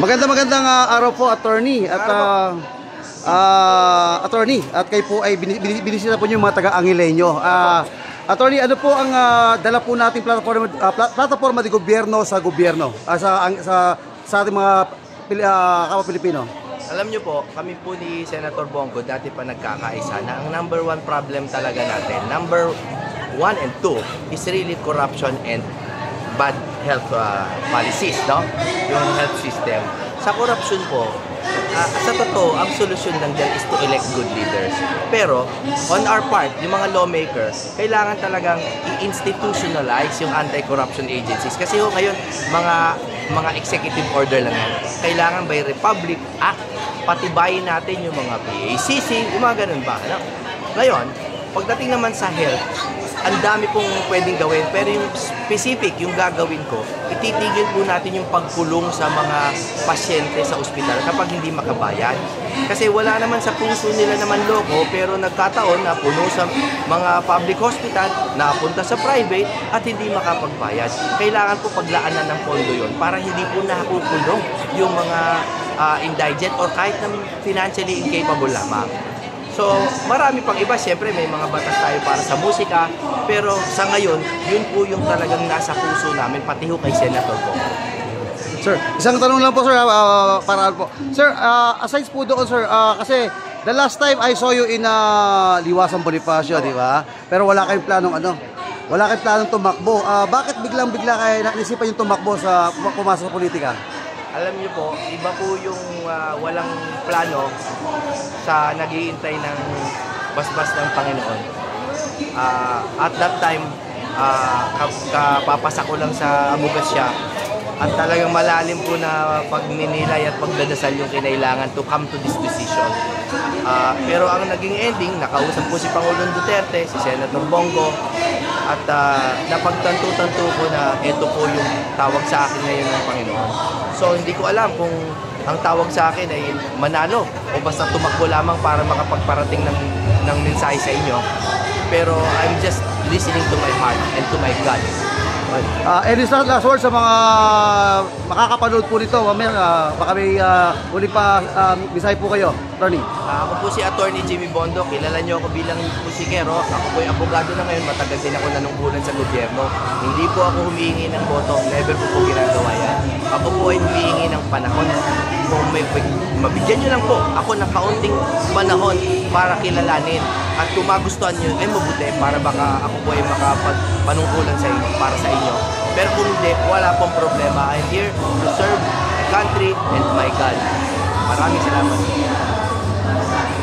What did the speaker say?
Magandang araw po, attorney. At attorney, at kayo po ay binisita po niyo yung mga taga-Angileño. Attorney, ano po ang dala po nating plataforma de gobyerno sa gobyerno, sa ating mga kapwa-Pilipino? Alam nyo po, kami po ni Senator Bongo dati pa nagkakaisa na ang number one problem talaga natin, number 1 and 2 is really corruption and bad health policies, no? Yung health system. Sa corruption po, sa totoo, ang solusyon lang dyan is to elect good leaders. Pero, on our part, yung mga lawmakers, kailangan talagang i-institutionalize yung anti-corruption agencies. Kasi ngayon, mga executive order lang yan. Kailangan by Republic Act, patibayin natin yung mga PACC, yung mga ganun ba. No? Ngayon, pagdating naman sa health, ang dami pong pwedeng gawin, pero yung specific, yung gagawin ko, ititigil po natin yung pagkulong sa mga pasyente sa ospital kapag hindi makabayad. Kasi wala naman sa puso nila naman loko, pero nagkataon na puno sa mga public hospital, napunta sa private at hindi makapagbayad. Kailangan po paglaanan ng pondo yon para hindi po nakukulong yung mga indigent or kahit na financially incapable lamang. So, marami pang iba. Siyempre, may mga batas tayo para sa musika. Pero sa ngayon, yun po yung talagang nasa puso namin, pati ho kay Senator po. Sir, isang tanong lang po, sir, para po. Sir, aside po doon, sir, kasi the last time I saw you in Liwasang Bonifacio, di ba? Pero wala kayong planong wala kayong planong tumakbo. Bakit biglang-bigla kayo naisipan yung tumakbo sa pumasok sa politika? Alam niyo po, iba po yung walang plano sa naghihintay ng basbas ng Panginoon. At that time, kapapasa ko lang sa abogasya at talagang malalim po na pagninilay at pagdadasal yung kinailangan to come to this decision. Pero ang naging ending, nakausap po si Pangulong Duterte, si Senator Bongo, at napagtanto-tanto ko na ito po yung tawag sa akin ngayon ng Panginoon. So hindi ko alam kung ang tawag sa akin ay manalo o basta tumakbo lamang para makapagparating ng mensahe sa inyo. Pero I'm just listening to my heart and to my God. Any last word sa mga makakapanood po nito? Baka may uli pa bisay po kayo, attorney. Ako po si Attorney Jimmy Bondo. Kilala niyo ako bilang musikero. Ako po ay abogado na ngayon. Matagal din ako nanungkulan sa gobyerno. Hindi po ako humihingi ng boto. Never po ginagawa yan. Ako po ay humihingi ng panahon. Kung mabigyan niyo lang po ako ng kaunting panahon para kilalanin. At kung magustuhan niyo, ay mabuti para baka ako po ay makapagpanungkulan sa inyo, para sa inyo. Pero kung hindi, wala pong problema. I'm here to serve the country and my God. Maraming salamat.